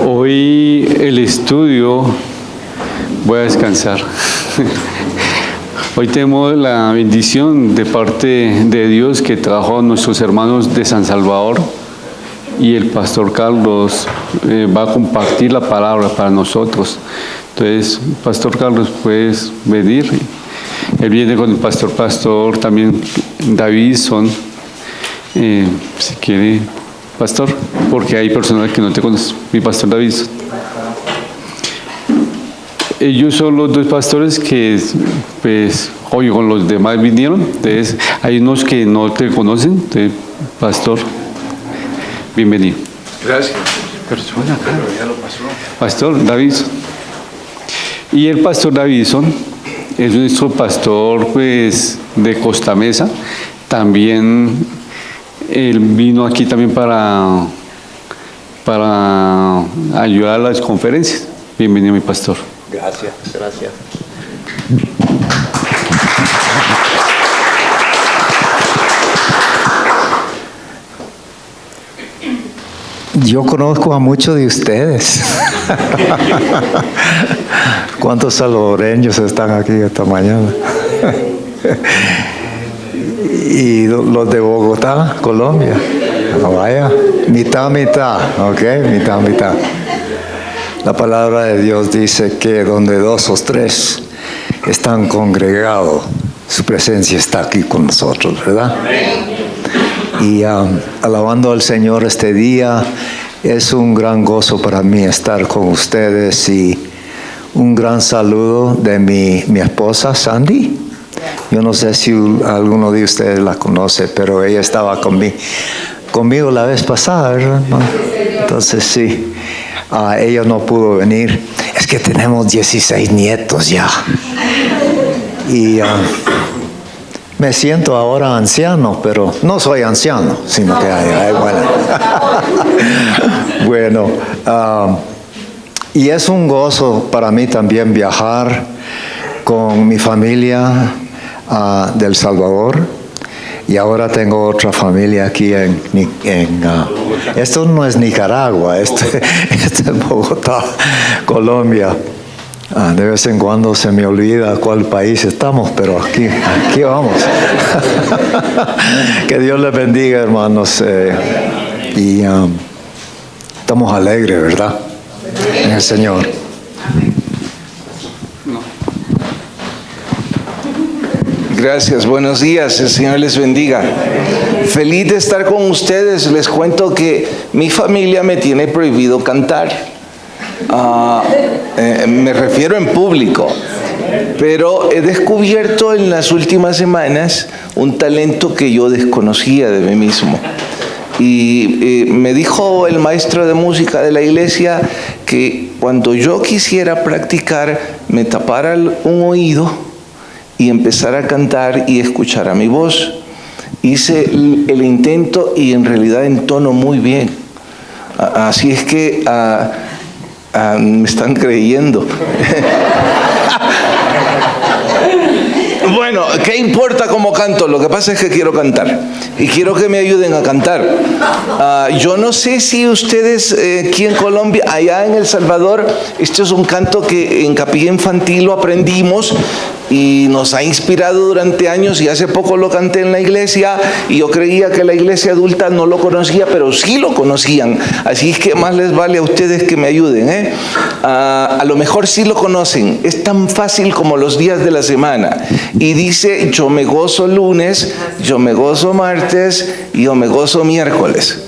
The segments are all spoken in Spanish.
Hoy el estudio voy a descansar. Hoy tenemos la bendición de parte de Dios que trajo a nuestros hermanos de San Salvador y el pastor Carlos va a compartir la palabra para nosotros. Entonces, Pastor Carlos, puedes venir. Él viene con el pastor también Davidson. Si quiere, pastor, porque hay personas que no te conocen. Mi pastor Davidson. Ellos son los dos pastores que, pues, hoy con los demás vinieron. Entonces, hay unos que no te conocen. Entonces, pastor, bienvenido. Gracias. Persona, claro, ya lo pasó. Pastor Davidson. Y el pastor Davidson es nuestro pastor, pues, de Costa Mesa. También él vino aquí también para ayudar a las conferencias. Bienvenido, mi pastor. Gracias, gracias. Yo conozco a muchos de ustedes. ¿Cuántos salvadoreños están aquí esta mañana? Y los de Bogotá, Colombia. Vaya, mitad, ok, mitad. La palabra de Dios dice que donde dos o tres están congregados, su presencia está aquí con nosotros, ¿verdad? Y alabando al Señor este día, es un gran gozo para mí estar con ustedes y un gran saludo de mi esposa Sandy. Yo no sé si alguno de ustedes la conoce, pero ella estaba conmigo la vez pasada, ¿verdad? Entonces sí, ella no pudo venir. Es que tenemos 16 nietos ya. Y me siento ahora anciano, pero no soy anciano, sino que bueno, y es un gozo para mí también viajar con mi familia del Salvador, y ahora tengo otra familia aquí esto no es Nicaragua, esto es Bogotá, Colombia. De vez en cuando se me olvida cuál país estamos, pero aquí vamos. Que Dios les bendiga, hermanos. Y estamos alegres, ¿verdad? En el Señor. Gracias, buenos días, el Señor les bendiga. Feliz de estar con ustedes. Les cuento que mi familia me tiene prohibido cantar. Me refiero en público, pero he descubierto en las últimas semanas un talento que yo desconocía de mí mismo. Y me dijo el maestro de música de la iglesia que cuando yo quisiera practicar, me tapara un oído y empezara a cantar y escuchara mi voz. Hice el intento y en realidad entono muy bien. Así es que me están creyendo. Bueno, ¿qué importa cómo canto? Lo que pasa es que quiero cantar y quiero que me ayuden a cantar. Yo no sé si ustedes aquí en Colombia, allá en El Salvador, este es un canto que en capilla infantil lo aprendimos y nos ha inspirado durante años, y hace poco lo canté en la iglesia y yo creía que la iglesia adulta no lo conocía, pero sí lo conocían, así es que más les vale a ustedes que me ayuden, a lo mejor sí lo conocen. Es tan fácil como los días de la semana y dice: yo me gozo lunes, yo me gozo martes y yo me gozo miércoles.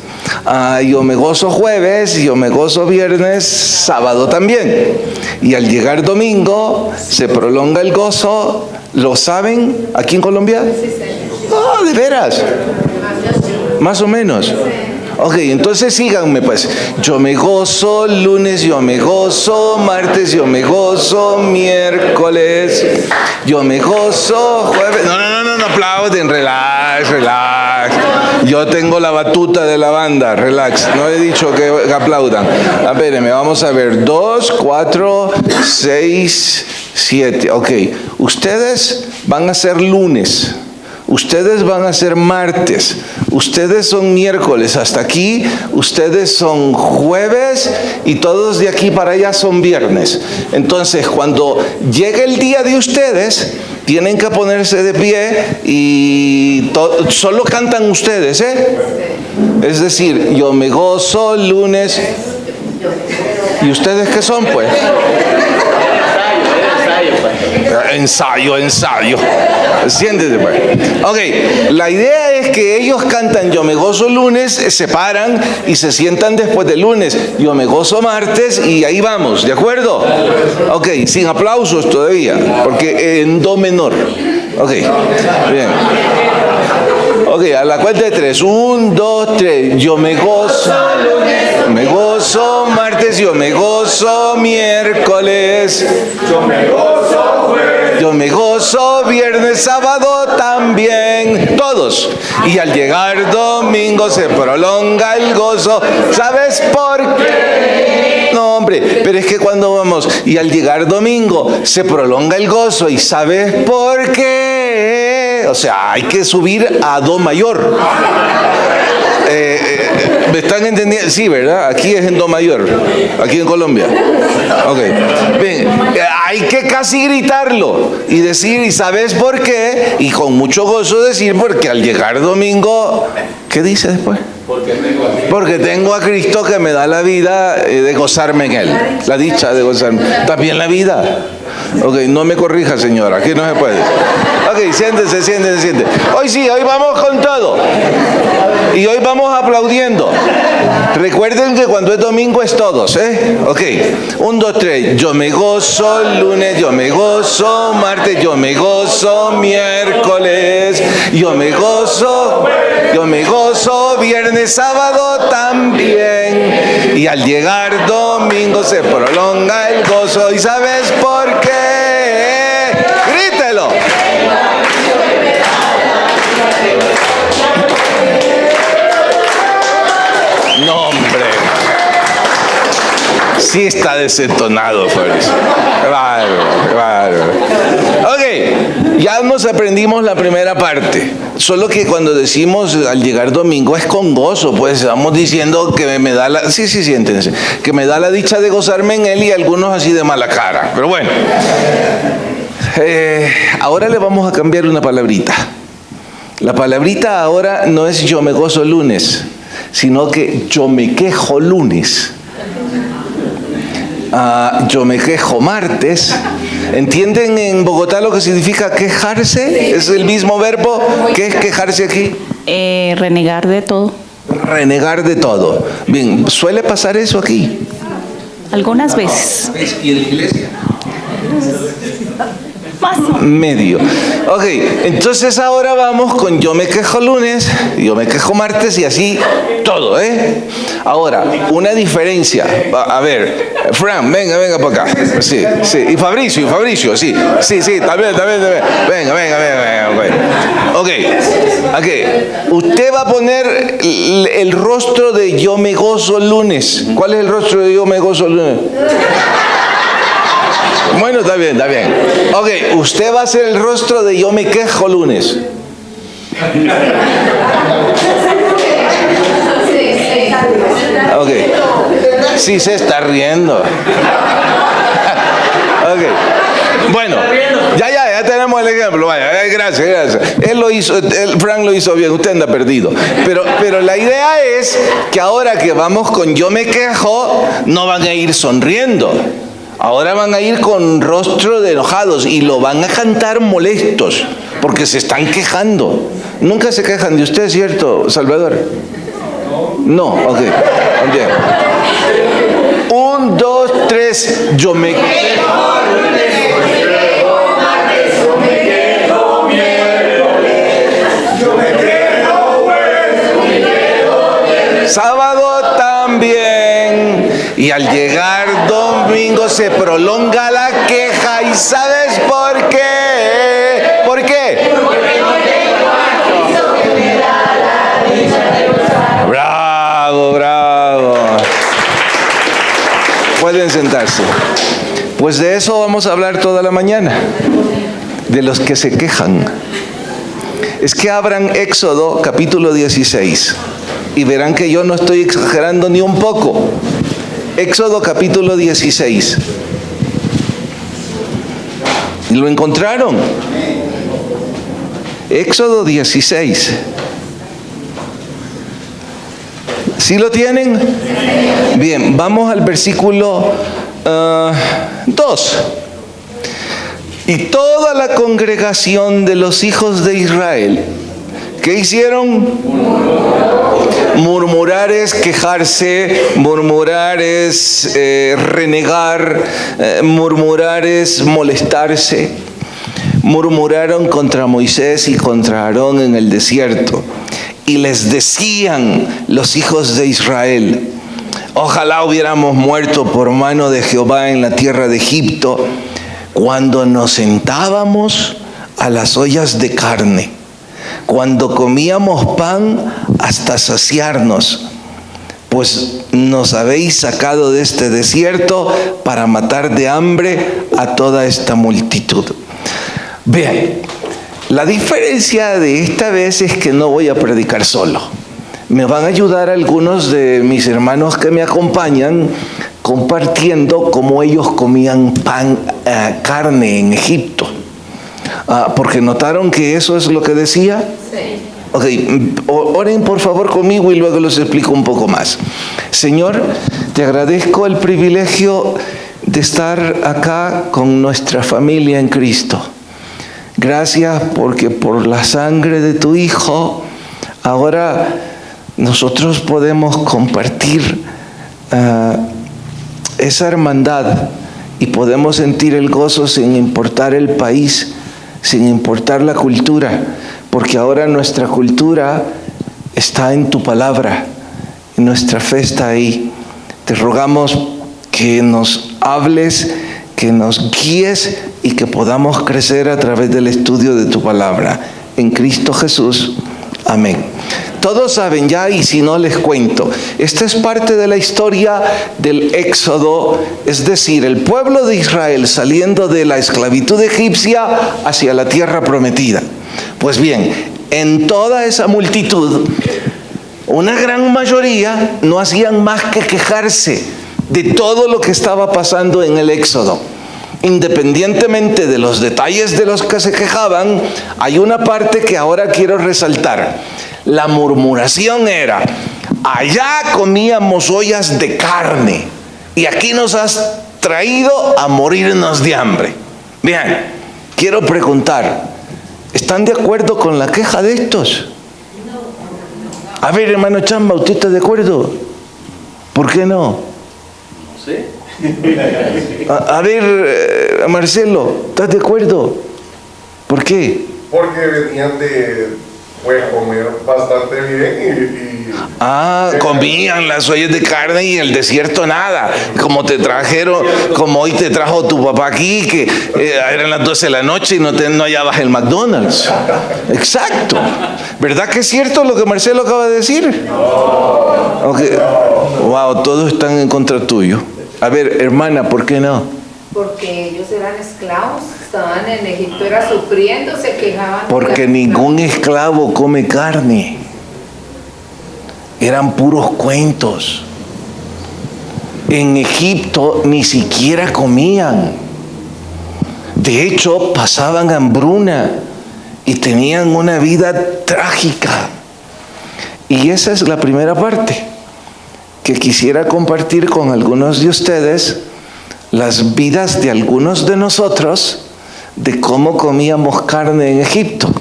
Yo me gozo jueves, yo me gozo viernes, sábado también. Y al llegar domingo se prolonga el gozo. ¿Lo saben aquí en Colombia? No, de veras. Más o menos. Ok, entonces síganme pues. Yo me gozo lunes, yo me gozo martes, yo me gozo miércoles, yo me gozo jueves. No aplauden, relax. Yo tengo la batuta de la banda, relax. No he dicho que aplaudan. Espérenme, vamos a ver. 2, 4, 6, 7. Ok, ustedes van a ser lunes. ustedes van a ser martes, ustedes son miércoles, hasta aquí ustedes son jueves y todos de aquí para allá son viernes. Entonces, cuando llegue el día de ustedes, tienen que ponerse de pie y solo cantan ustedes, ¿eh? Es decir, yo me gozo lunes. ¿Y ustedes qué son, pues? Ensayo. Siéntete, pues. Ok, la idea es que ellos cantan yo me gozo lunes, se paran y se sientan después del lunes. Yo me gozo martes y ahí vamos, ¿de acuerdo? Ok, sin aplausos todavía, porque en do menor. Ok, bien. Ok, a la cuenta de 3. 1, 2, 3. Yo me gozo lunes, me gozo martes, yo me gozo miércoles, yo me gozo jueves, yo me gozo viernes, sábado también, todos. Y al llegar domingo se prolonga el gozo. ¿Sabes por qué? No, hombre, pero es que cuando vamos y al llegar domingo se prolonga el gozo. ¿Y sabes por qué? O sea, hay que subir a do mayor. ¿Me están entendiendo? Sí, ¿verdad? Aquí es en do mayor, aquí en Colombia. Ok. Bien, hay que casi gritarlo y decir, ¿y sabes por qué? Y con mucho gozo decir, porque al llegar domingo, ¿qué dice después? Porque tengo a Cristo que me da la vida de gozarme en Él. La dicha de gozarme. También la vida. Ok, no me corrija, señora, aquí no se puede. Ok, siéntese. Hoy sí, hoy vamos con todo. Y hoy vamos aplaudiendo. Recuerden que cuando es domingo es todos, ¿eh? Ok, 1, 2, 3. Yo me gozo lunes, yo me gozo martes, yo me gozo miércoles, yo me gozo viernes, sábado también. Y al llegar domingo se prolonga el gozo. ¿Y sabes por qué? ¡Grítelo! No, hombre. Sí está desentonado, Fabricio. Bárbaro. Ok, ya nos aprendimos la primera parte. Solo que cuando decimos al llegar domingo es con gozo, pues estamos diciendo que me da la... Sí, siéntense. Que me da la dicha de gozarme en Él y algunos así de mala cara. Pero bueno. Ahora le vamos a cambiar una palabrita. La palabrita ahora no es yo me gozo lunes, sino que yo me quejo lunes. Yo me quejo martes. ¿Entienden en Bogotá lo que significa quejarse? Es el mismo verbo. ¿Qué es quejarse aquí? Renegar de todo. Renegar de todo. Bien, ¿suele pasar eso aquí? Algunas veces. ¿Y en la iglesia? Más. Medio. Ok, entonces ahora vamos con yo me quejo lunes, yo me quejo martes y así todo, ¿eh? Ahora, una diferencia. A ver, Fran, venga para acá. Sí. Y Fabricio, sí. Sí, también. Venga. Ok. Usted va a poner el rostro de yo me gozo lunes. ¿Cuál es el rostro de yo me gozo lunes? Bueno, está bien. Ok, usted va a hacer el rostro de yo me quejo lunes. Ok. Sí se está riendo. Ok. Bueno, ya tenemos el ejemplo. Vaya, gracias. Frank lo hizo bien, usted anda perdido. Pero la idea es que ahora que vamos con yo me quejo, no van a ir sonriendo. Ahora van a ir con rostro de enojados y lo van a cantar molestos porque se están quejando. Nunca se quejan de usted, ¿cierto, Salvador? No, ok. Bien. 1, 2, 3. Yo me quejo. Sábado también. Y al llegar domingo se prolonga la queja. ¿Y sabes por qué? ¿Por qué? Bravo. Pueden sentarse. Pues de eso vamos a hablar toda la mañana. De los que se quejan. Es que abran Éxodo capítulo 16 y verán que yo no estoy exagerando ni un poco. Éxodo capítulo 16. ¿Lo encontraron? Éxodo 16. ¿Sí lo tienen? Bien, vamos al versículo 2. Y toda la congregación de los hijos de Israel, ¿qué hicieron? Murmurar es quejarse, murmurar es renegar, murmurar es molestarse. Murmuraron contra Moisés y contra Aarón en el desierto. Y les decían los hijos de Israel: ojalá hubiéramos muerto por mano de Jehová en la tierra de Egipto, cuando nos sentábamos a las ollas de carne, cuando comíamos pan hasta saciarnos, pues nos habéis sacado de este desierto para matar de hambre a toda esta multitud. Bien, la diferencia de esta vez es que no voy a predicar solo. Me van a ayudar algunos de mis hermanos que me acompañan compartiendo cómo ellos comían pan, carne en Egipto. Porque notaron que eso es lo que decía. Sí. Ok, oren por favor conmigo y luego les explico un poco más. Señor, te agradezco el privilegio de estar acá con nuestra familia en Cristo. Gracias porque por la sangre de tu Hijo, ahora nosotros podemos compartir esa hermandad y podemos sentir el gozo sin importar el país, sin importar la cultura, porque ahora nuestra cultura está en tu palabra, y nuestra fe está ahí. Te rogamos que nos hables, que nos guíes y que podamos crecer a través del estudio de tu palabra. En Cristo Jesús. Amén. Todos saben ya, y si no les cuento, esta es parte de la historia del Éxodo, es decir, el pueblo de Israel saliendo de la esclavitud egipcia hacia la tierra prometida. Pues bien, en toda esa multitud, una gran mayoría no hacían más que quejarse de todo lo que estaba pasando en el Éxodo. Independientemente de los detalles de los que se quejaban, hay una parte que ahora quiero resaltar. La murmuración era: allá comíamos ollas de carne y aquí nos has traído a morirnos de hambre. Bien, quiero preguntar, ¿están de acuerdo con la queja de estos? A ver, hermano Chamba, ¿usted está de acuerdo? ¿Por qué no? No sé. A ver, Marcelo, ¿estás de acuerdo? ¿Por qué? Porque venían de comer bastante bien y comían las ollas de carne y en el desierto nada. Como te trajeron, como hoy te trajo tu papá aquí, que eran las 12 de la noche y no hallabas el McDonald's. Exacto. ¿Verdad que es cierto lo que Marcelo acaba de decir? Okay. Wow, todos están en contra tuyo. A ver, hermana, ¿por qué no? Porque ellos eran esclavos, estaban en Egipto, era sufriendo, se quejaban. Porque ningún esclavo come carne. Eran puros cuentos. En Egipto ni siquiera comían. De hecho, pasaban hambruna y tenían una vida trágica. Y esa es la primera parte que quisiera compartir con algunos de ustedes, las vidas de algunos de nosotros, de cómo comíamos carne en Egipto.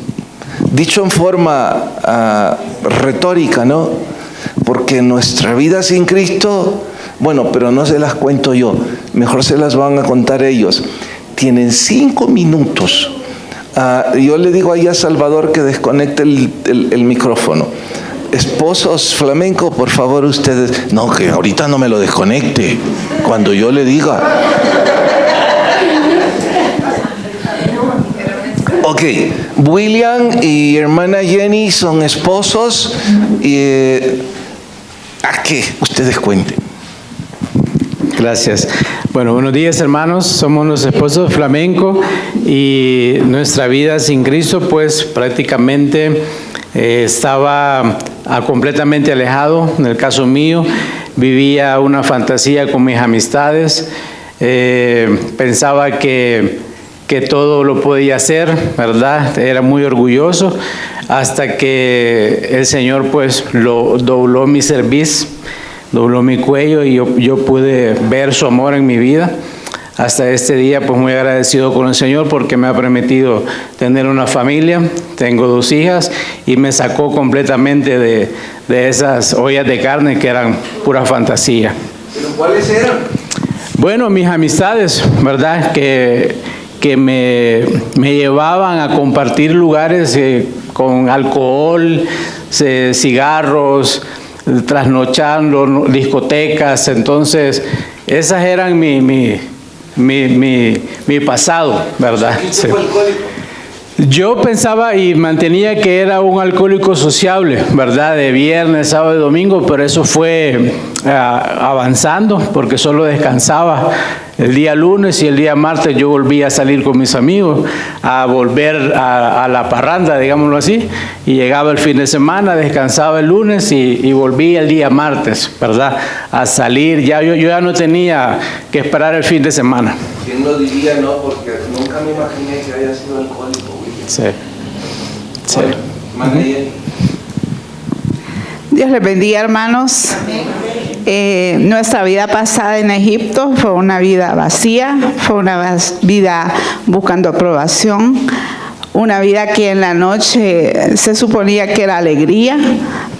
Dicho en forma retórica, ¿no? Porque nuestra vida sin Cristo, bueno, pero no se las cuento yo, mejor se las van a contar ellos. Tienen 5 minutos. Yo le digo ahí a Salvador que desconecte el micrófono. Esposos flamenco, por favor ustedes, no, que ahorita no me lo desconecte, cuando yo le diga. Ok, William y hermana Jenny son esposos y ¿a qué? Ustedes cuenten. Gracias. Bueno, buenos días, hermanos. Somos los esposos flamenco y nuestra vida sin Cristo, pues prácticamente estaba completamente alejado. En el caso mío, vivía una fantasía con mis amistades. Pensaba que todo lo podía hacer, ¿verdad? Era muy orgulloso, hasta que el Señor pues dobló mi cerviz, dobló mi cuello, y yo pude ver su amor en mi vida. Hasta este día pues muy agradecido con el Señor, porque me ha permitido tener una familia. Tengo 2 hijas y me sacó completamente de esas ollas de carne que eran pura fantasía. ¿Pero cuáles eran? Bueno, mis amistades, ¿verdad? Que me llevaban a compartir lugares con alcohol, cigarros, trasnochando, discotecas. Entonces, esas eran mi pasado, ¿verdad? ¿Quién fue alcohólico? Yo pensaba y mantenía que era un alcohólico sociable, ¿verdad? De viernes, sábado y domingo, pero eso fue avanzando, porque solo descansaba el día lunes, y el día martes yo volvía a salir con mis amigos, a volver a la parranda, digámoslo así, y llegaba el fin de semana, descansaba el lunes y volvía el día martes, ¿verdad? A salir. Yo ya no tenía que esperar el fin de semana. ¿Quién lo diría, no? Porque nunca me imaginé que haya sido alcohólico. Sí. Sí. Dios les bendiga, hermanos. Nuestra vida pasada en Egipto fue una vida vacía, fue una vida buscando aprobación, una vida que en la noche se suponía que era alegría,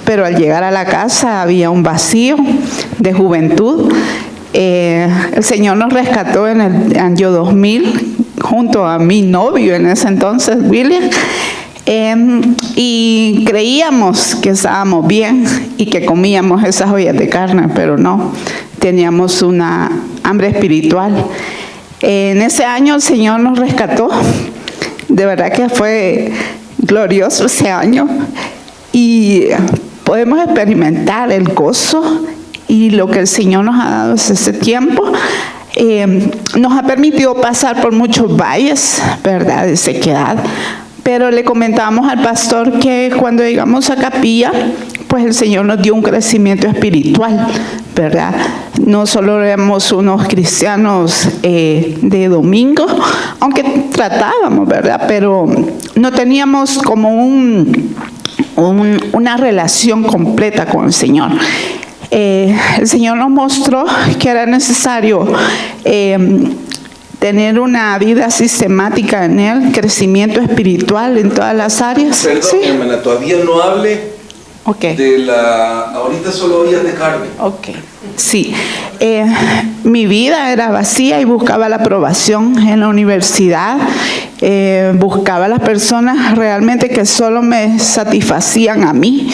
pero al llegar a la casa había un vacío de juventud. El Señor nos rescató en el año 2000, junto a mi novio en ese entonces, William, y creíamos que estábamos bien y que comíamos esas ollas de carne, pero no, teníamos una hambre espiritual. En ese año el Señor nos rescató, de verdad que fue glorioso ese año, y podemos experimentar el gozo y lo que el Señor nos ha dado desde ese tiempo. Nos ha permitido pasar por muchos valles, ¿verdad?, de sequedad, pero le comentábamos al pastor que cuando llegamos a capilla, pues el Señor nos dio un crecimiento espiritual, ¿verdad? No solo éramos unos cristianos de domingo, aunque tratábamos, ¿verdad?, pero no teníamos como una relación completa con el Señor. El Señor nos mostró que era necesario tener una vida sistemática en Él, crecimiento espiritual en todas las áreas. Perdón, ¿sí? hermana, todavía no hable de ahorita solo ollas de carne. Ok, sí. Mi vida era vacía y buscaba la aprobación en la universidad. Buscaba a las personas realmente que solo me satisfacían a mí.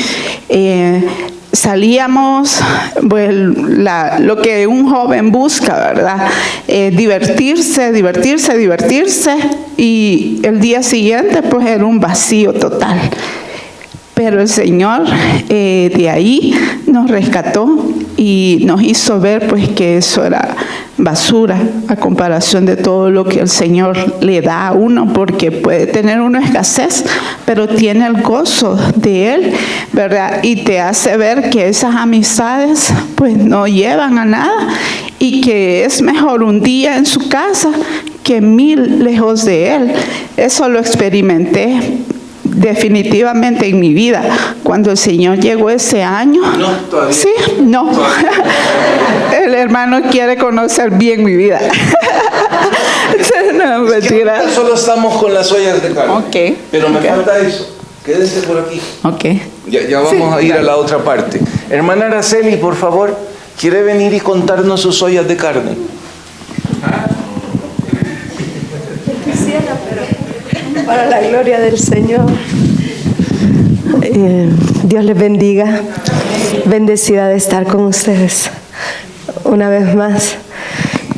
Salíamos, pues, lo que un joven busca, ¿verdad? Divertirse, y el día siguiente pues era un vacío total. Pero el Señor de ahí nos rescató y nos hizo ver pues que eso era basura a comparación de todo lo que el Señor le da a uno, porque puede tener una escasez, pero tiene el gozo de Él, ¿verdad? Y te hace ver que esas amistades pues no llevan a nada, y que es mejor un día en su casa que 1000 lejos de Él. Eso lo experimenté definitivamente en mi vida. Cuando el Señor llegó ese año, no, todavía. Sí, no. El hermano quiere conocer bien mi vida. No, mentira. Es que solo estamos con las ollas de carne. Okay. Pero me falta eso. Quédense por aquí. Okay. Ya vamos a ir a la otra parte. Hermana Araceli, por favor, ¿quiere venir y contarnos sus ollas de carne? Quisiera, pero para la gloria del Señor. Dios les bendiga. Bendecida de estar con ustedes una vez más.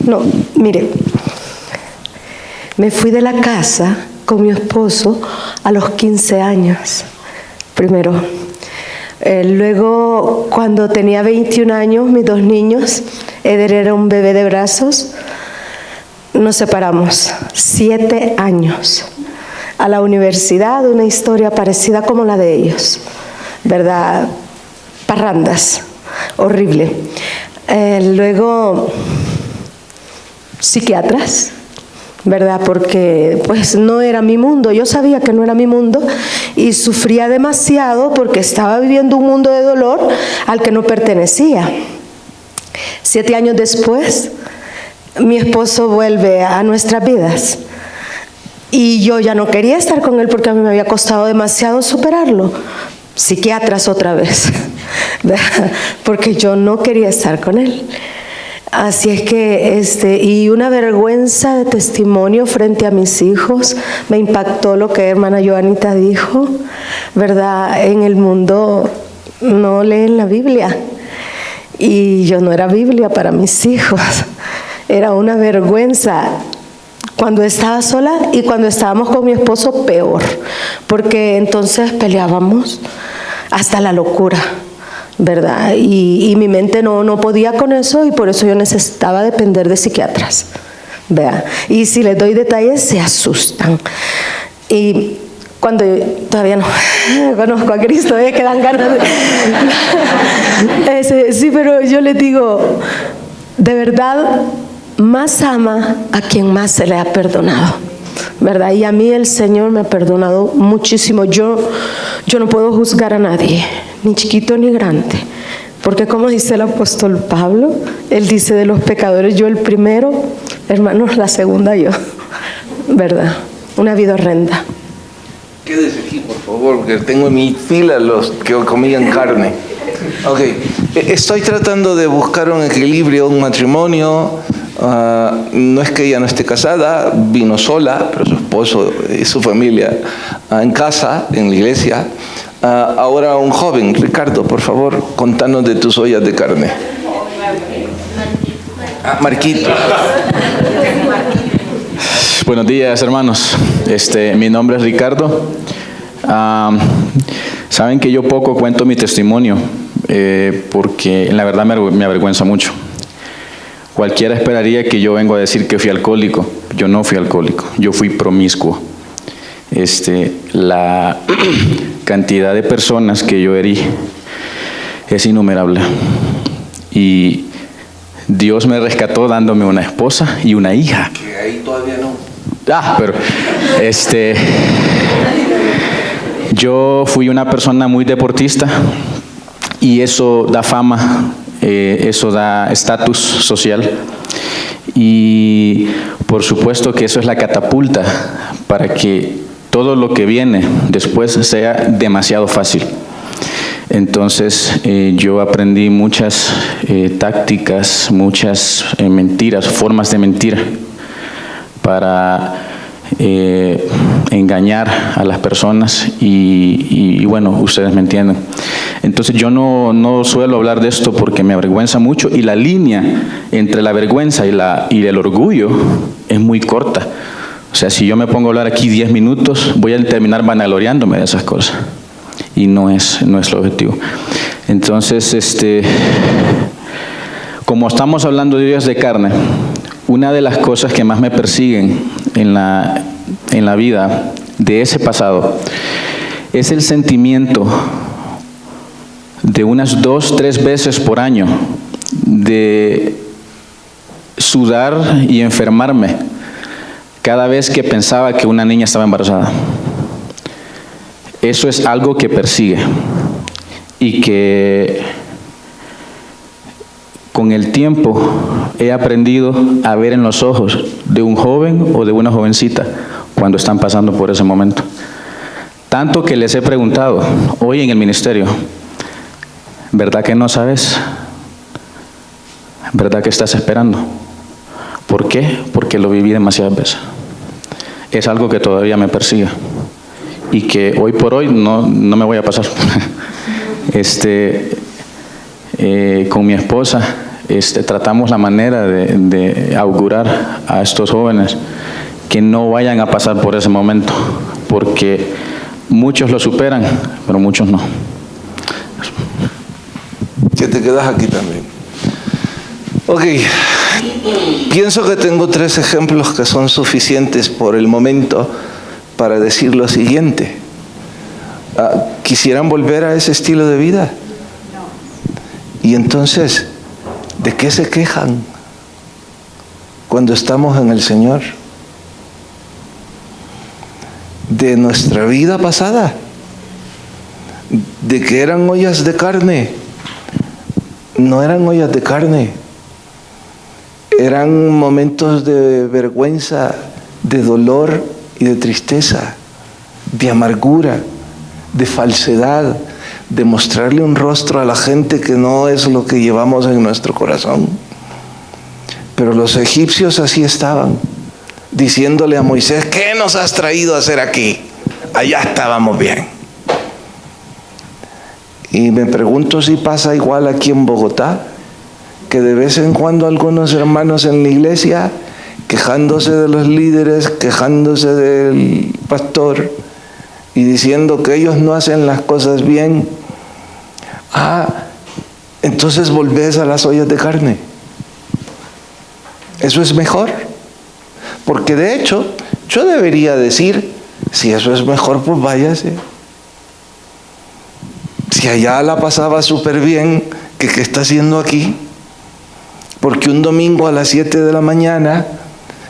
No, mire, me fui de la casa con mi esposo a los 15 años, primero. Luego, cuando tenía 21 años, mis 2 niños Eder era un bebé de brazos. Nos separamos 7 años. A la universidad, una historia parecida como la de ellos, ¿verdad? Parrandas, horrible. Luego, psiquiatras, ¿verdad? Porque pues no era mi mundo, yo sabía que no era mi mundo y sufría demasiado porque estaba viviendo un mundo de dolor al que no pertenecía. 7 años después, mi esposo vuelve a nuestras vidas y yo ya no quería estar con él porque a mí me había costado demasiado superarlo. Psiquiatras otra vez, ¿verdad? Porque yo no quería estar con él. Así es que, y una vergüenza de testimonio frente a mis hijos, me impactó lo que hermana Joanita dijo, ¿verdad? En el mundo no leen la Biblia y yo no era Biblia para mis hijos, era una vergüenza cuando estaba sola y cuando estábamos con mi esposo peor, porque entonces peleábamos hasta la locura, ¿verdad? Y mi mente no podía con eso y por eso yo necesitaba depender de psiquiatras, ¿vea? Y si les doy detalles se asustan. Y cuando todavía no conozco a Cristo, que dan ganas de... sí, pero yo les digo, de verdad, más ama a quien más se le ha perdonado, ¿verdad? Y a mí el Señor me ha perdonado muchísimo. Yo no puedo juzgar a nadie, ni chiquito ni grande, porque como dice el apóstol Pablo, él dice de los pecadores yo el primero, hermanos, la segunda yo, ¿verdad? Una vida horrenda. Quédese aquí, por favor, porque tengo en mi fila los que comían carne. Ok, estoy tratando de buscar un equilibrio, un matrimonio. No es que ella no esté casada, vino sola, pero su esposo y su familia en casa, en la iglesia. Ahora un joven, Ricardo, por favor, contanos de tus ollas de carne. Marquito. Buenos días, hermanos. Mi nombre es Ricardo. Saben que yo poco cuento mi testimonio porque la verdad me avergüenza mucho. Cualquiera esperaría que yo vengo a decir que fui alcohólico. Yo no fui alcohólico, yo fui promiscuo. La cantidad de personas que yo herí es innumerable. Y Dios me rescató dándome una esposa y una hija. Que ahí todavía no. Pero yo fui una persona muy deportista y eso da fama. Eso da estatus social y por supuesto que eso es la catapulta para que todo lo que viene después sea demasiado fácil. Entonces yo aprendí muchas tácticas, muchas mentiras, formas de mentir para engañar a las personas y bueno, ustedes me entienden. Entonces yo no suelo hablar de esto porque me avergüenza mucho y la línea entre la vergüenza y el orgullo es muy corta. O sea, si yo me pongo a hablar aquí 10 minutos, voy a terminar vanagloriándome de esas cosas y no es el objetivo. Entonces, como estamos hablando de ollas de carne, una de las cosas que más me persiguen en la vida de ese pasado es el sentimiento de unas 2-3 veces por año de sudar y enfermarme cada vez que pensaba que una niña estaba embarazada. Eso es algo que persigue y que con el tiempo he aprendido a ver en los ojos de un joven o de una jovencita cuando están pasando por ese momento. Tanto que les he preguntado hoy en el ministerio, ¿verdad que no sabes? ¿Verdad que estás esperando? ¿Por qué? Porque lo viví demasiadas veces. Es algo que todavía me persigue y que hoy por hoy no me voy a pasar. Con mi esposa tratamos la manera de augurar a estos jóvenes que no vayan a pasar por ese momento, porque muchos lo superan, pero muchos no. Que te quedas aquí también. Ok, pienso que tengo 3 ejemplos que son suficientes por el momento para decir lo siguiente. ¿Quisieran volver a ese estilo de vida? No. Y entonces, ¿de qué se quejan cuando estamos en el Señor? De nuestra vida pasada, de que eran ollas de carne. No eran ollas de carne, eran momentos de vergüenza, de dolor y de tristeza, de amargura, de falsedad, de mostrarle un rostro a la gente que no es lo que llevamos en nuestro corazón. Pero los egipcios así estaban, diciéndole a Moisés: ¿qué nos has traído a hacer aquí? Allá estábamos bien. Y me pregunto si pasa igual aquí en Bogotá, que de vez en cuando algunos hermanos en la iglesia, quejándose de los líderes, quejándose del pastor y diciendo que ellos no hacen las cosas bien, entonces volvés a las ollas de carne. Eso es mejor, porque de hecho yo debería decir: si eso es mejor, pues váyase. Si allá la pasaba súper bien, ¿qué está haciendo aquí? Porque un domingo a las 7 de la mañana,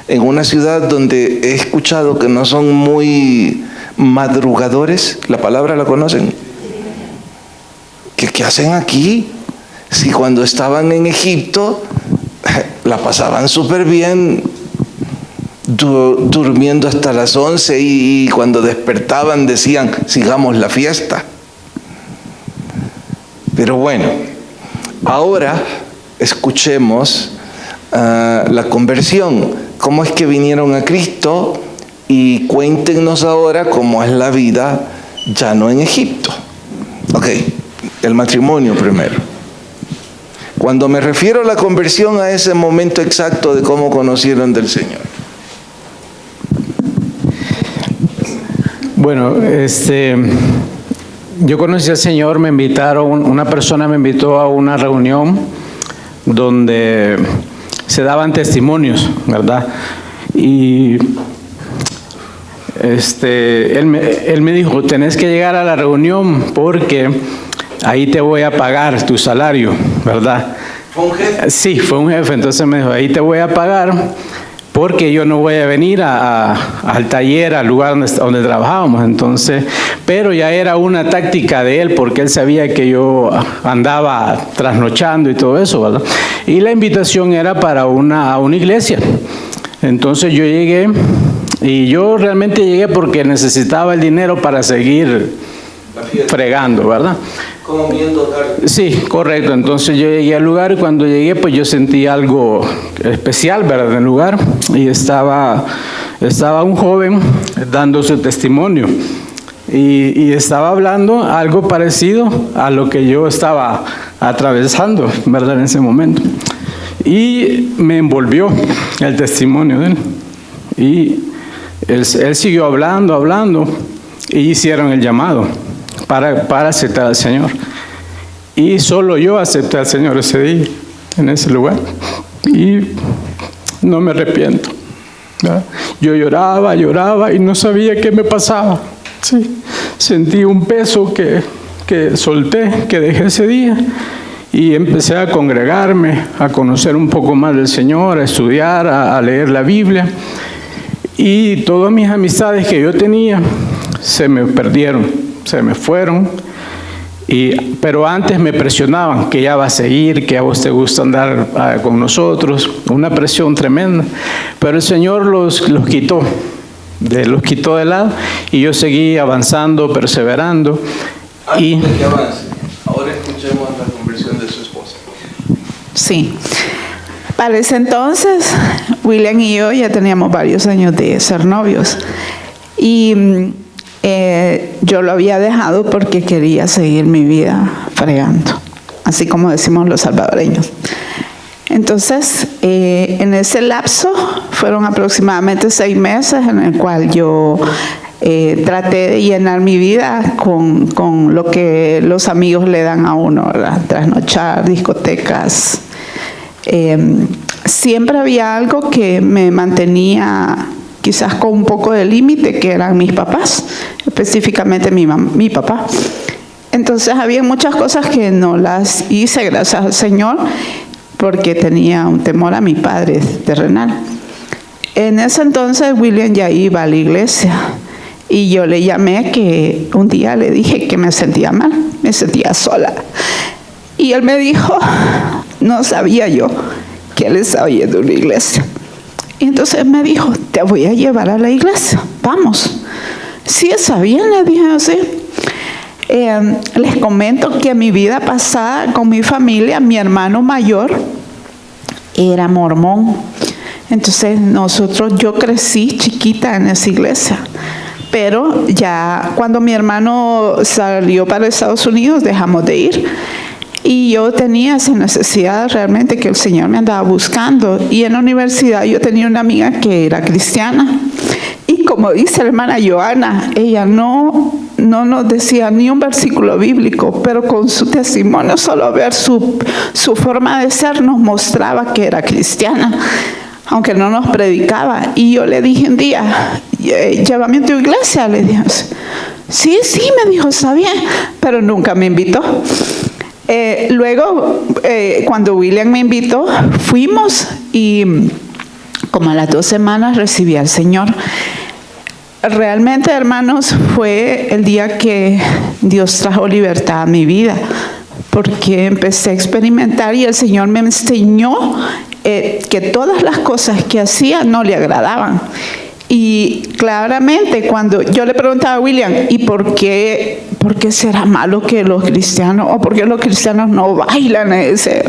en una ciudad donde he escuchado que no son muy madrugadores, ¿la palabra la conocen? ¿Qué hacen aquí? Si cuando estaban en Egipto la pasaban súper bien, durmiendo hasta las 11 y cuando despertaban decían: sigamos la fiesta. Pero bueno, ahora escuchemos la conversión. ¿Cómo es que vinieron a Cristo? Y cuéntenos ahora cómo es la vida ya no en Egipto. Ok, el matrimonio primero. Cuando me refiero a la conversión, a ese momento exacto de cómo conocieron del Señor. Bueno, yo conocí al Señor, una persona me invitó a una reunión donde se daban testimonios, ¿verdad? Y él me dijo: tenés que llegar a la reunión porque ahí te voy a pagar tu salario, ¿verdad? ¿Fue un jefe? Sí, fue un jefe. Entonces me dijo: ahí te voy a pagar porque yo no voy a venir al taller, al lugar donde trabajábamos. Entonces, pero ya era una táctica de él, porque él sabía que yo andaba trasnochando y todo eso, ¿verdad? Y la invitación era para una iglesia. Entonces yo llegué, y yo realmente llegué porque necesitaba el dinero para seguir fregando, ¿verdad? Como viendo tarde. Sí, correcto. Entonces yo llegué al lugar y cuando llegué, pues yo sentí algo especial, ¿verdad?, en el lugar. Y estaba un joven dando su testimonio y estaba hablando algo parecido a lo que yo estaba atravesando, ¿verdad?, en ese momento. Y me envolvió el testimonio de él. Y él siguió hablando y hicieron el llamado para aceptar al Señor. Y solo yo acepté al Señor ese día, en ese lugar. Y no me arrepiento, ¿verdad? Yo lloraba y no sabía qué me pasaba. Sí. Sentí un peso que solté, que dejé ese día. Y empecé a congregarme, a conocer un poco más del Señor, a estudiar, a leer la Biblia. Y todas mis amistades que yo tenía se me perdieron, se me fueron. Pero antes me presionaban, que ya va a seguir, que a vos te gusta andar con nosotros, una presión tremenda. Pero el Señor los quitó de lado y yo seguí avanzando, perseverando. Antes de que avance, ahora escuchemos la conversión de su esposa. Sí. Para ese entonces, William y yo ya teníamos varios años de ser novios. Y yo lo había dejado porque quería seguir mi vida fregando, así como decimos los salvadoreños. Entonces, en ese lapso fueron aproximadamente 6 meses en el cual yo traté de llenar mi vida con lo que los amigos le dan a uno, ¿verdad? Trasnochar, discotecas, siempre había algo que me mantenía quizás con un poco de límite, que eran mis papás, específicamente mi papá. Entonces había muchas cosas que no las hice, gracias al Señor, porque tenía un temor a mi padre terrenal. En ese entonces William ya iba a la iglesia y yo le llamé, que un día le dije que me sentía mal, me sentía sola. Y él me dijo, no sabía yo que él estaba yendo a una iglesia. Y entonces me dijo, te voy a llevar a la iglesia, vamos. Sí, está bien, le dije así. Les comento que en mi vida pasada con mi familia, mi hermano mayor era mormón. Entonces yo crecí chiquita en esa iglesia. Pero ya cuando mi hermano salió para Estados Unidos, dejamos de ir. Y yo tenía esa necesidad realmente, que el Señor me andaba buscando. Y en la universidad yo tenía una amiga que era cristiana. Y como dice la hermana Joana, ella no nos decía ni un versículo bíblico, pero con su testimonio, solo ver su forma de ser, nos mostraba que era cristiana, aunque no nos predicaba. Y yo le dije un día, llévame a tu iglesia, le dije. Sí, me dijo, está bien, pero nunca me invitó. Luego, cuando William me invitó, fuimos y como a las 2 semanas recibí al Señor. Realmente, hermanos, fue el día que Dios trajo libertad a mi vida, porque empecé a experimentar y el Señor me enseñó que todas las cosas que hacía no le agradaban. Y claramente cuando yo le preguntaba a William, ¿y por qué será malo que los cristianos, o por qué los cristianos no bailan ese?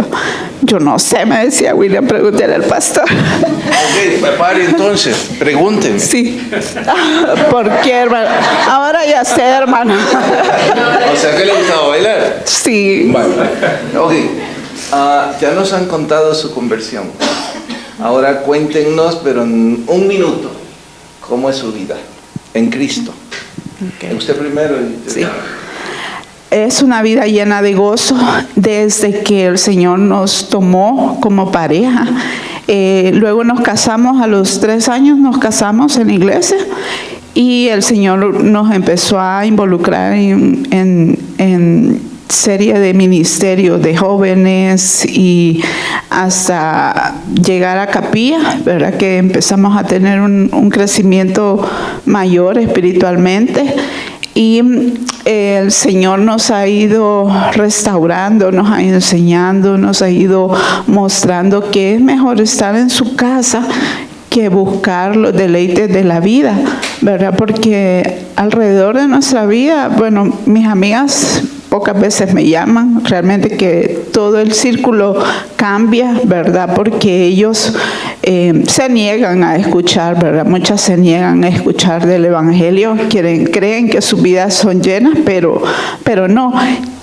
Yo no sé, me decía William, pregúntale al pastor. Ok, prepare entonces, pregúnteme. Sí. ¿Por qué, hermano? Ahora ya sé, hermano. O sea, que le gustaba bailar. Sí. Vale. Ok, ya nos han contado su conversión. Ahora cuéntenos, pero en 1 minuto, ¿cómo es su vida en Cristo? Okay. Usted primero. Sí. Es una vida llena de gozo desde que el Señor nos tomó como pareja. Luego nos casamos, a los 3 años nos casamos en la iglesia y el Señor nos empezó a involucrar en serie de ministerios de jóvenes y hasta llegar a capilla, ¿verdad? Que empezamos a tener un crecimiento mayor espiritualmente. Y el Señor nos ha ido restaurando, nos ha ido enseñando, nos ha ido mostrando que es mejor estar en su casa que buscar los deleites de la vida, ¿verdad? Porque alrededor de nuestra vida, bueno, mis amigas pocas veces me llaman, realmente que todo el círculo cambia, ¿verdad? Porque ellos se niegan a escuchar, ¿verdad? Muchas se niegan a escuchar del Evangelio, creen que sus vidas son llenas, pero no.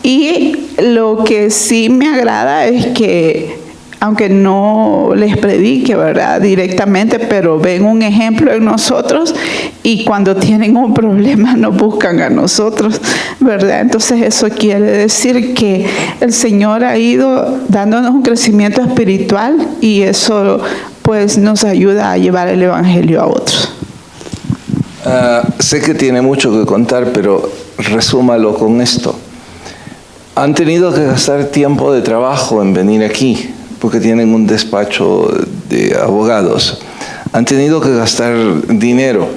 Y lo que sí me agrada es que, aunque no les predique, ¿verdad?, directamente, pero ven un ejemplo en nosotros y cuando tienen un problema nos buscan a nosotros, ¿verdad? Entonces eso quiere decir que el Señor ha ido dándonos un crecimiento espiritual y eso pues nos ayuda a llevar el Evangelio a otros. Sé que tiene mucho que contar, pero resúmalo con esto. Han tenido que gastar tiempo de trabajo en venir aquí, porque tienen un despacho de abogados. Han tenido que gastar dinero,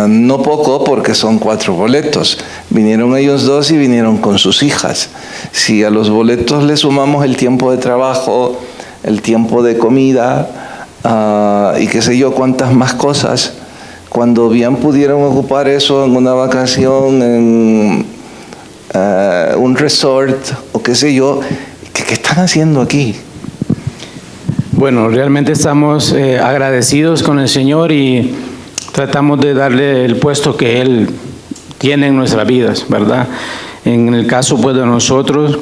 no poco, porque son 4 boletos. Vinieron ellos 2 y vinieron con sus hijas. Si a los boletos le sumamos el tiempo de trabajo, el tiempo de comida y qué sé yo cuántas más cosas, cuando bien pudieron ocupar eso en una vacación, en un resort o qué sé yo, ¿qué están haciendo aquí? Bueno, realmente estamos agradecidos con el Señor y tratamos de darle el puesto que Él tiene en nuestras vidas, ¿verdad? En el caso pues de nosotros,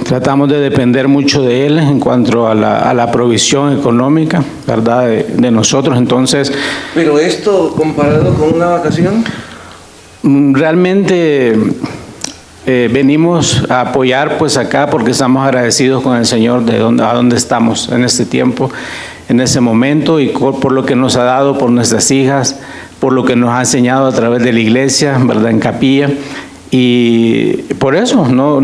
tratamos de depender mucho de Él en cuanto a la provisión económica, ¿verdad? De nosotros, entonces... ¿Pero esto comparado con una vacación? Realmente venimos a apoyar pues acá porque estamos agradecidos con el Señor a donde estamos en este tiempo, en ese momento, y por lo que nos ha dado, por nuestras hijas, por lo que nos ha enseñado a través de la iglesia, ¿verdad? En capilla. Y por eso no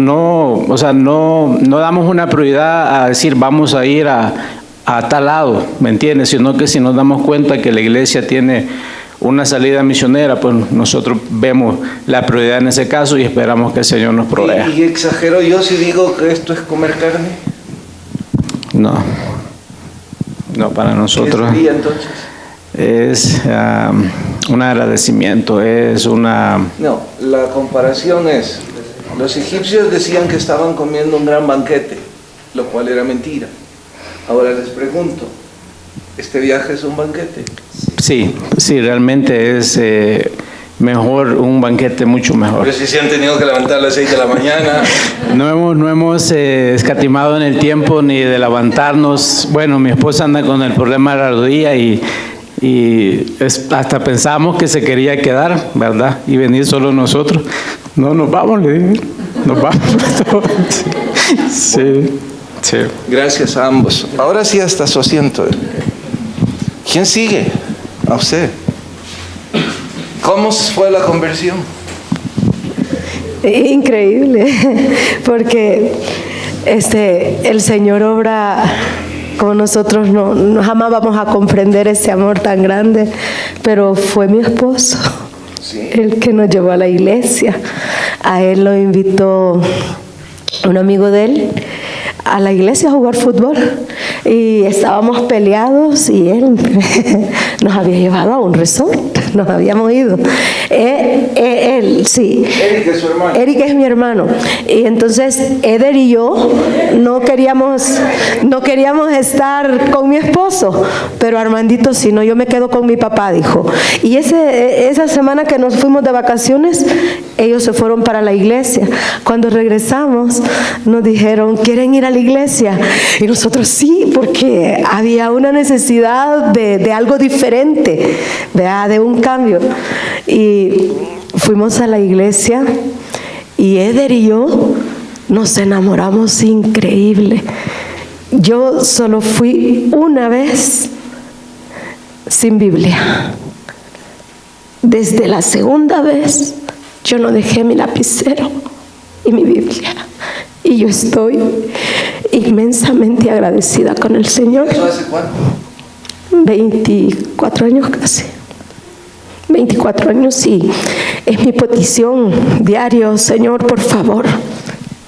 damos una prioridad a decir vamos a ir a tal lado, ¿me entiendes? Sino que si nos damos cuenta que la iglesia tiene una salida misionera, pues nosotros vemos la prioridad en ese caso y esperamos que el Señor nos provea. ¿Y exagero yo si digo que esto es comer carne? No, para nosotros ¿Qué sería entonces? es un agradecimiento, es una... No, la comparación es, los egipcios decían que estaban comiendo un gran banquete, lo cual era mentira. Ahora les pregunto, ¿este viaje es un banquete? Sí, realmente es mejor, un banquete mucho mejor. Pero si se han tenido que levantar a las 6 de la mañana. No hemos escatimado en el tiempo ni de levantarnos. Bueno, mi esposa anda con el problema de la rodilla y hasta pensamos que se quería quedar, ¿verdad? Y venir solo nosotros. No, nos vamos, le dije. Nos vamos. Sí. Gracias a ambos. Ahora sí hasta su asiento. ¿Quién sigue? A usted. ¿Cómo fue la conversión? Increíble, porque el Señor obra como nosotros no jamás vamos a comprender ese amor tan grande, pero fue mi esposo, ¿sí? El que nos llevó a la iglesia. A él lo invitó un amigo de él a la iglesia a jugar fútbol y estábamos peleados y él nos había llevado a un resort, nos habíamos ido. Él, sí. Eric es su hermano. Eric es mi hermano. Y entonces Eder y yo no queríamos estar con mi esposo, pero Armandito sí, no, yo me quedo con mi papá, dijo. Y esa semana que nos fuimos de vacaciones, ellos se fueron para la iglesia. Cuando regresamos, nos dijeron, ¿quieren ir a la iglesia? Y nosotros sí, porque había una necesidad de algo diferente, de un cambio. Y fuimos a la iglesia y Eder y yo nos enamoramos increíble. Yo solo fui una vez sin Biblia. Desde la segunda vez yo no dejé mi lapicero y mi Biblia. Y yo estoy inmensamente agradecida con el Señor. ¿Eso hace cuánto? 24 años casi. 24 años y es mi petición diario, Señor, por favor,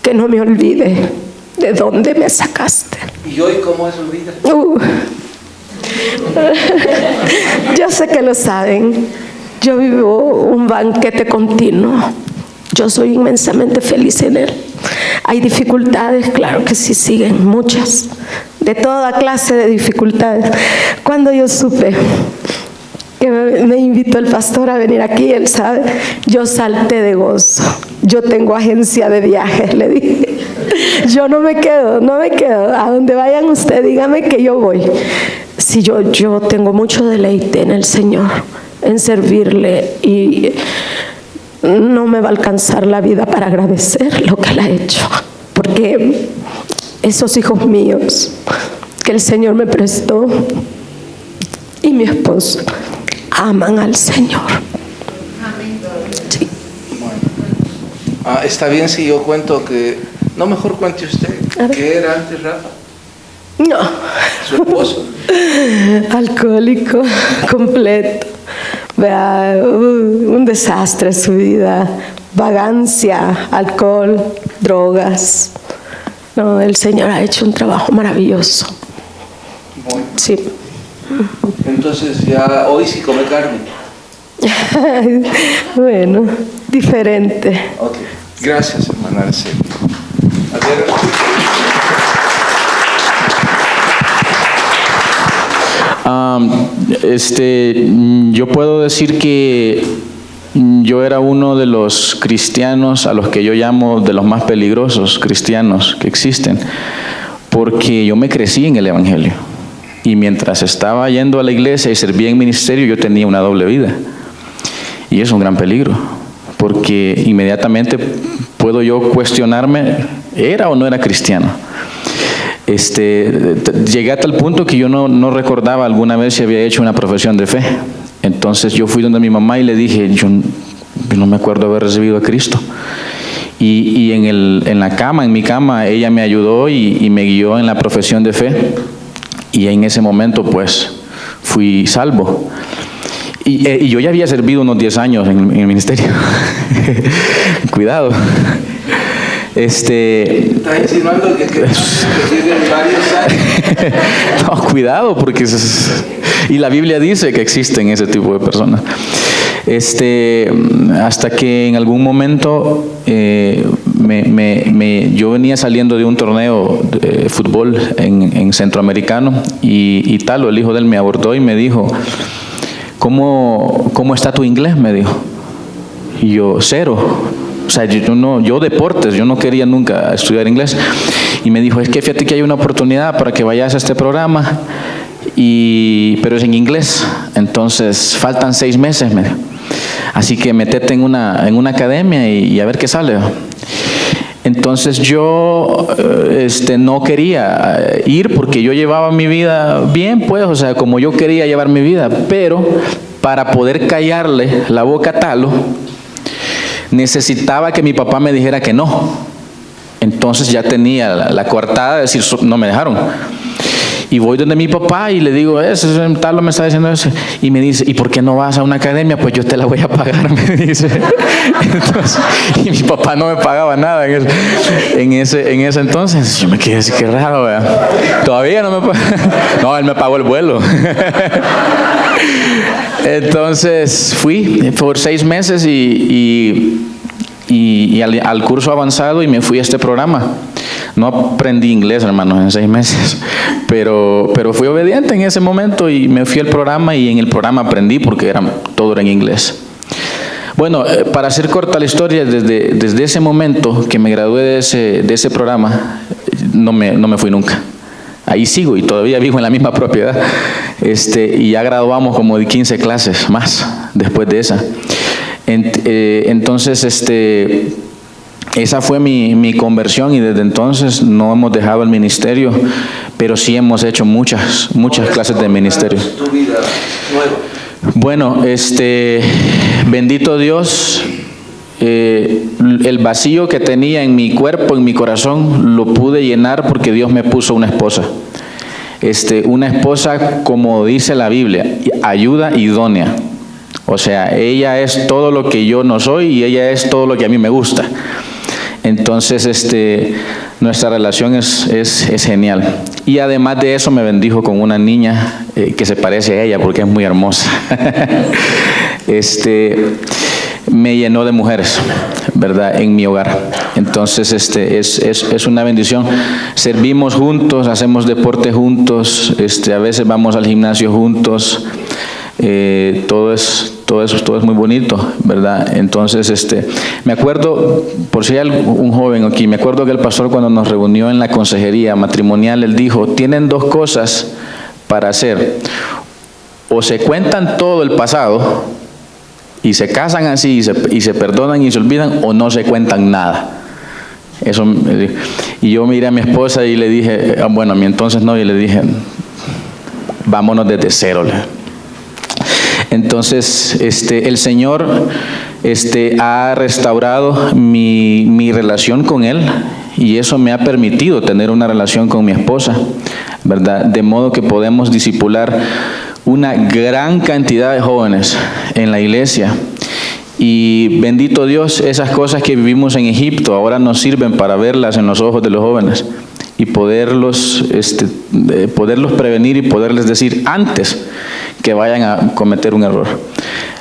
que no me olvide de dónde me sacaste. ¿Y hoy cómo es olvidar? Yo sé que lo saben. Yo vivo un banquete continuo. Yo soy inmensamente feliz en él. Hay dificultades, claro que sí, siguen muchas, de toda clase de dificultades. Cuando yo supe que me invitó el pastor a venir aquí, él sabe, yo salté de gozo. Yo tengo agencia de viajes, le dije. Yo no me quedo. A donde vayan ustedes, dígame que yo voy. Si yo tengo mucho deleite en el Señor, en servirle, y no me va a alcanzar la vida para agradecer lo que Él ha hecho, porque esos hijos míos que el Señor me prestó y mi esposo aman al Señor. Sí. Bueno. Está bien si yo cuento que... No, mejor cuente usted. ¿Qué era antes Rafa? No. ¿Su esposo? Alcohólico completo. Vea, un desastre su vida. Vagancia, alcohol, drogas. No, el Señor ha hecho un trabajo maravilloso. Bueno. Sí. Entonces ya hoy sí come carne. Bueno, diferente. Ok, gracias, hermana Araceli. A ver. Yo puedo decir que yo era uno de los cristianos a los que yo llamo de los más peligrosos cristianos que existen, porque yo me crecí en el Evangelio. Y mientras estaba yendo a la iglesia y servía en ministerio, yo tenía una doble vida. Y es un gran peligro, porque inmediatamente puedo yo cuestionarme, ¿era o no era cristiano? Llegué a tal punto que yo no recordaba alguna vez si había hecho una profesión de fe. Entonces yo fui donde mi mamá y le dije, yo no me acuerdo haber recibido a Cristo. Y en mi cama, ella me ayudó y me guió en la profesión de fe. Y en ese momento, pues, fui salvo. Y yo ya había servido unos 10 años en el ministerio. Cuidado. ¿Estás insinuando que tienen varios años? No, cuidado, porque y la Biblia dice que existen ese tipo de personas. Hasta que en algún momento yo venía saliendo de un torneo de fútbol en centroamericano y Talo, el hijo de él, me abordó y me dijo, ¿cómo está tu inglés? Me dijo. Y yo, 0. O sea, yo deportes, yo no quería nunca estudiar inglés. Y me dijo, es que fíjate que hay una oportunidad para que vayas a este programa, pero es en inglés. Entonces, faltan 6 meses, me dijo. Así que metete en una academia y a ver qué sale. Entonces yo no quería ir porque yo llevaba mi vida bien, pues, o sea, como yo quería llevar mi vida. Pero para poder callarle la boca a Talo, necesitaba que mi papá me dijera que no. Entonces ya tenía la coartada de decir, no me dejaron. Y voy donde mi papá y le digo, Talo me está diciendo eso. Y me dice, ¿y por qué no vas a una academia? Pues yo te la voy a pagar, me dice. Entonces, y mi papá no me pagaba nada en ese entonces. Yo me quedé así, qué raro, ¿verdad? Todavía no me paga. No, él me pagó el vuelo. Entonces fui por 6 meses y al curso avanzado y me fui a este programa. No aprendí inglés, hermanos, en 6 meses, pero fui obediente en ese momento y me fui al programa y en el programa aprendí porque todo era en inglés. Bueno, para hacer corta la historia, desde ese momento que me gradué de ese programa, no me fui nunca. Ahí sigo y todavía vivo en la misma propiedad. Y ya graduamos como de 15 clases más después de esa. Entonces, esa fue mi conversión y desde entonces no hemos dejado el ministerio, pero sí hemos hecho muchas clases de ministerio. ¿Tu vida nueva? Bueno, bendito Dios, el vacío que tenía en mi cuerpo, en mi corazón, lo pude llenar porque Dios me puso una esposa. Una esposa, como dice la Biblia, ayuda idónea. O sea, ella es todo lo que yo no soy y ella es todo lo que a mí me gusta. Entonces, nuestra relación es genial. Y además de eso me bendijo con una niña que se parece a ella porque es muy hermosa. Me llenó de mujeres, ¿verdad?, en mi hogar. Entonces, es una bendición. Servimos juntos, hacemos deporte juntos, a veces vamos al gimnasio juntos. Todo es muy bonito, ¿verdad? Entonces, me acuerdo, por si hay un joven aquí, me acuerdo que el pastor cuando nos reunió en la consejería matrimonial, él dijo, tienen 2 cosas para hacer. O se cuentan todo el pasado y se casan así y se perdonan y se olvidan, o no se cuentan nada. Eso, y yo miré a mi esposa y le dije, bueno, a mí entonces no, y le dije, vámonos desde cero. Entonces, el Señor ha restaurado mi relación con Él y eso me ha permitido tener una relación con mi esposa, ¿verdad? De modo que podemos discipular una gran cantidad de jóvenes en la iglesia. Y bendito Dios, esas cosas que vivimos en Egipto ahora nos sirven para verlas en los ojos de los jóvenes y poderlos prevenir y poderles decir antes que vayan a cometer un error.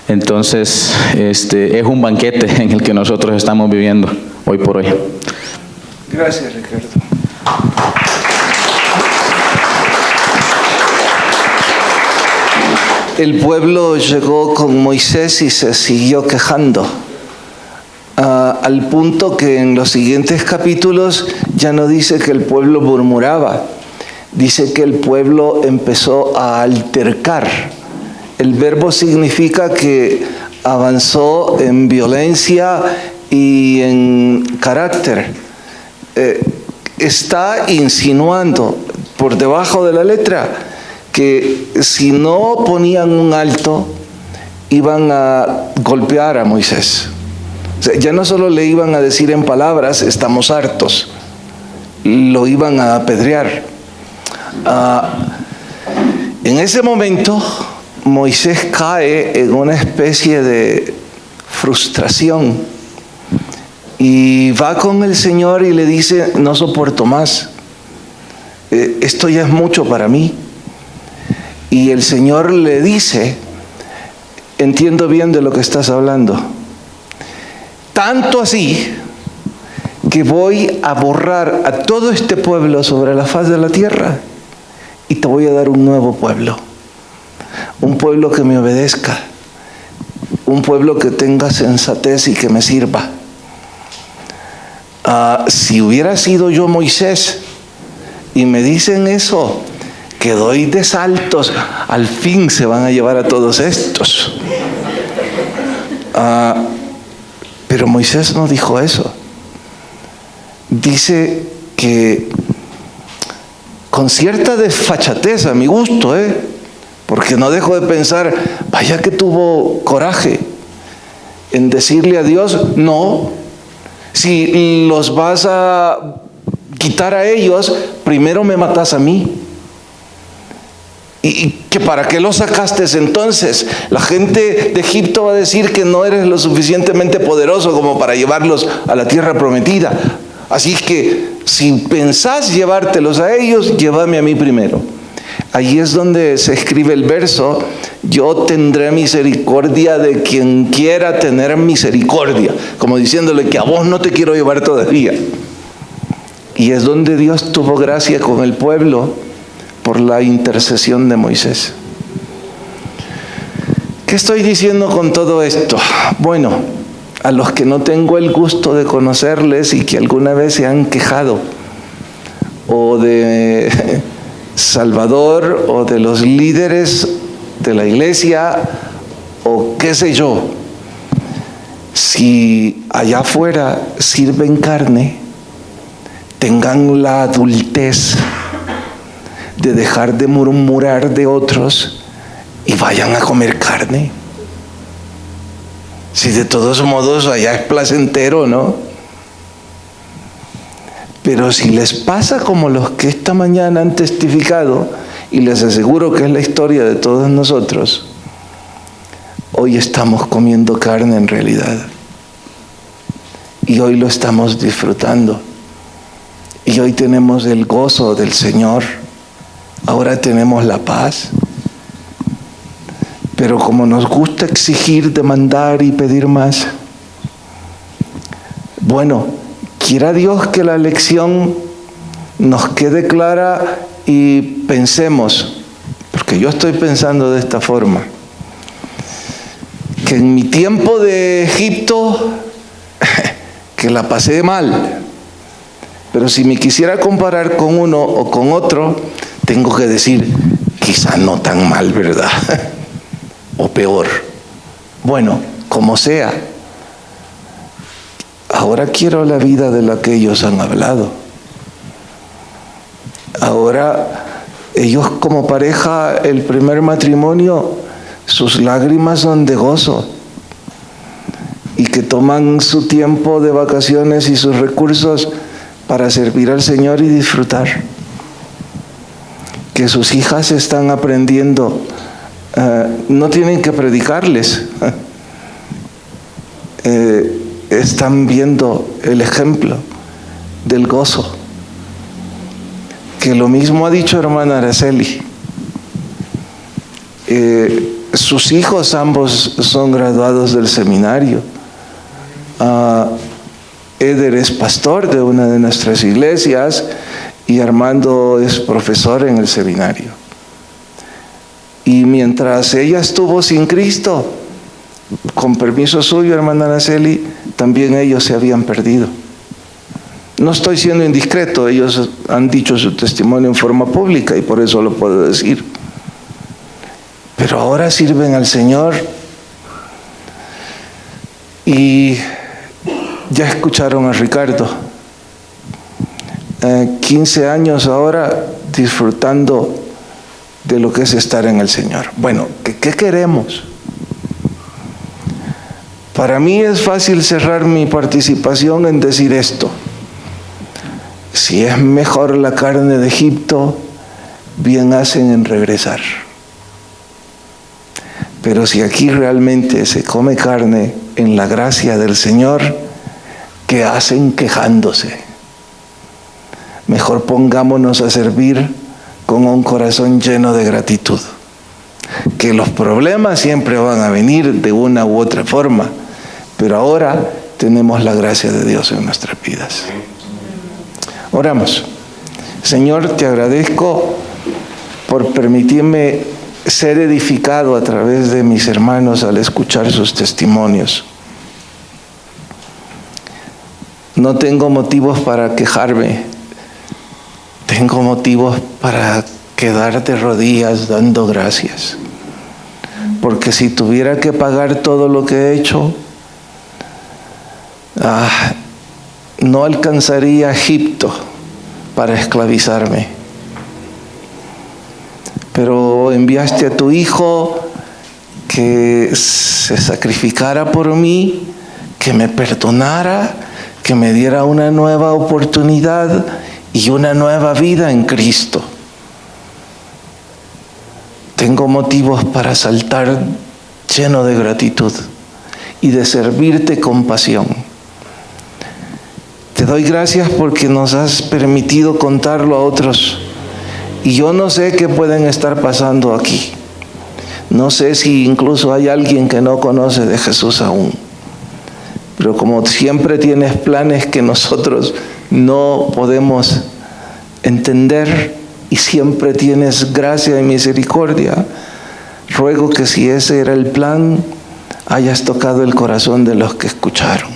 Entonces, es un banquete en el que nosotros estamos viviendo hoy por hoy. Gracias, Ricardo. El pueblo llegó con Moisés y se siguió quejando, al punto que en los siguientes capítulos ya no dice que el pueblo murmuraba, dice que el pueblo empezó a altercar. El verbo significa que avanzó en violencia y en carácter. Está insinuando por debajo de la letra que si no ponían un alto, iban a golpear a Moisés. O sea, ya no solo le iban a decir en palabras, estamos hartos, lo iban a apedrear. En ese momento, Moisés cae en una especie de frustración y va con el Señor y le dice, no soporto más, esto ya es mucho para mí. Y el Señor le dice, entiendo bien de lo que estás hablando, tanto así que voy a borrar a todo este pueblo sobre la faz de la tierra y te voy a dar un nuevo pueblo, un pueblo que me obedezca, un pueblo que tenga sensatez y que me sirva. Si hubiera sido yo Moisés y me dicen eso, que doy de saltos, al fin se van a llevar a todos estos. Pero Moisés no dijo eso. Dice que con cierta desfachatez, a mi gusto, porque no dejo de pensar, vaya que tuvo coraje en decirle a Dios, no, si los vas a quitar a ellos, primero me matas a mí. ¿Y que para qué los sacaste entonces? La gente de Egipto va a decir que no eres lo suficientemente poderoso como para llevarlos a la tierra prometida. Así que si pensás llevártelos a ellos, llévame a mí primero. Ahí es donde se escribe el verso, yo tendré misericordia de quien quiera tener misericordia, como diciéndole que a vos no te quiero llevar todavía. Y es donde Dios tuvo gracia con el pueblo por la intercesión de Moisés. ¿Qué estoy diciendo con todo esto? Bueno, a los que no tengo el gusto de conocerles y que alguna vez se han quejado o de Salvador o de los líderes de la iglesia o qué sé yo, si allá afuera sirven carne, tengan la adultez de dejar de murmurar de otros y vayan a comer carne. Si de todos modos allá es placentero, ¿no? Pero si les pasa como los que esta mañana han testificado, y les aseguro que es la historia de todos nosotros, hoy estamos comiendo carne en realidad. Y hoy lo estamos disfrutando. Y hoy tenemos el gozo del Señor. Ahora tenemos la paz. Pero como nos gusta exigir, demandar y pedir más, bueno, quiera Dios que la lección nos quede clara y pensemos, porque yo estoy pensando de esta forma, que en mi tiempo de Egipto, que la pasé mal, pero si me quisiera comparar con uno o con otro, tengo que decir, quizá no tan mal, ¿verdad? O peor. Bueno, como sea, ahora quiero la vida de la que ellos han hablado. Ahora, ellos como pareja, el primer matrimonio, sus lágrimas son de gozo. Y que toman su tiempo de vacaciones y sus recursos para servir al Señor y disfrutar. Que sus hijas están aprendiendo. No tienen que predicarles. Están viendo el ejemplo del gozo. Que lo mismo ha dicho hermana Araceli. Sus hijos ambos son graduados del seminario. Eder es pastor de una de nuestras iglesias y Armando es profesor en el seminario. Y mientras ella estuvo sin Cristo, con permiso suyo, hermana Araceli, también ellos se habían perdido. No estoy siendo indiscreto, ellos han dicho su testimonio en forma pública y por eso lo puedo decir. Pero ahora sirven al Señor. Ya escucharon a Ricardo. 15 años ahora disfrutando de lo que es estar en el Señor. Bueno, ¿qué queremos? Para mí es fácil cerrar mi participación en decir esto. Si es mejor la carne de Egipto, bien hacen en regresar. Pero si aquí realmente se come carne en la gracia del Señor, ¿qué hacen quejándose? Mejor pongámonos a servir con un corazón lleno de gratitud. Que los problemas siempre van a venir de una u otra forma, pero ahora tenemos la gracia de Dios en nuestras vidas. Oramos. Señor, te agradezco por permitirme ser edificado a través de mis hermanos al escuchar sus testimonios. No tengo motivos para quejarme, tengo motivos para quedar de rodillas dando gracias. Porque si tuviera que pagar todo lo que he hecho, no alcanzaría Egipto para esclavizarme. Pero enviaste a tu Hijo que se sacrificara por mí, que me perdonara, que me diera una nueva oportunidad y una nueva vida en Cristo. Tengo motivos para saltar lleno de gratitud y de servirte con pasión. Te doy gracias porque nos has permitido contarlo a otros. Y yo no sé qué pueden estar pasando aquí. No sé si incluso hay alguien que no conoce de Jesús aún. Pero como siempre tienes planes que nosotros no podemos entender y siempre tienes gracia y misericordia, ruego que si ese era el plan, hayas tocado el corazón de los que escucharon.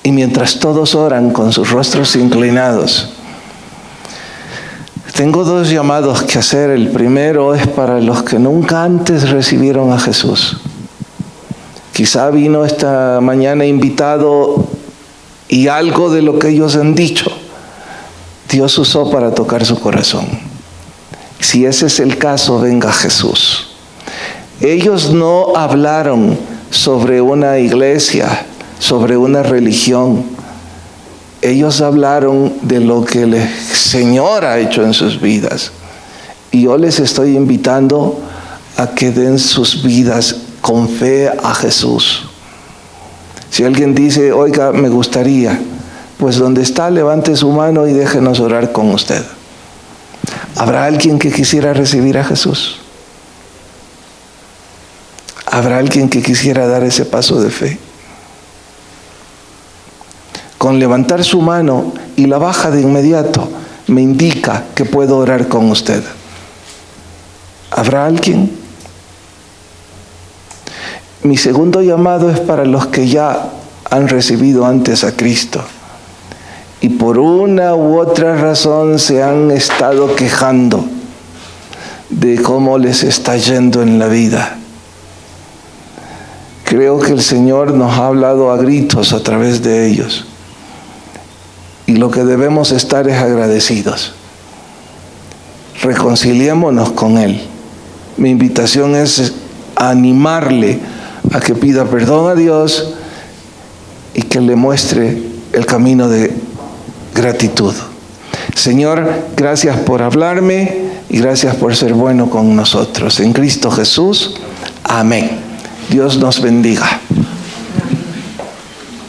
Y mientras todos oran con sus rostros inclinados, tengo dos llamados que hacer. El primero es para los que nunca antes recibieron a Jesús. Quizá vino esta mañana invitado y algo de lo que ellos han dicho, Dios usó para tocar su corazón. Si ese es el caso, venga Jesús. Ellos no hablaron sobre una iglesia, sobre una religión. Ellos hablaron de lo que el Señor ha hecho en sus vidas. Y yo les estoy invitando a que den sus vidas con fe a Jesús. Si alguien dice, oiga, me gustaría, pues donde está, levante su mano y déjenos orar con usted. ¿Habrá alguien que quisiera recibir a Jesús? ¿Habrá alguien que quisiera dar ese paso de fe? Con levantar su mano y la baja de inmediato, me indica que puedo orar con usted. ¿Habrá alguien? Mi segundo llamado es para los que ya han recibido antes a Cristo y por una u otra razón se han estado quejando de cómo les está yendo en la vida. Creo que el Señor nos ha hablado a gritos a través de ellos. Y lo que debemos estar es agradecidos. Reconciliémonos con Él. Mi invitación es animarle a que pida perdón a Dios y que le muestre el camino de gratitud. Señor, gracias por hablarme y gracias por ser bueno con nosotros. En Cristo Jesús, amén. Dios nos bendiga.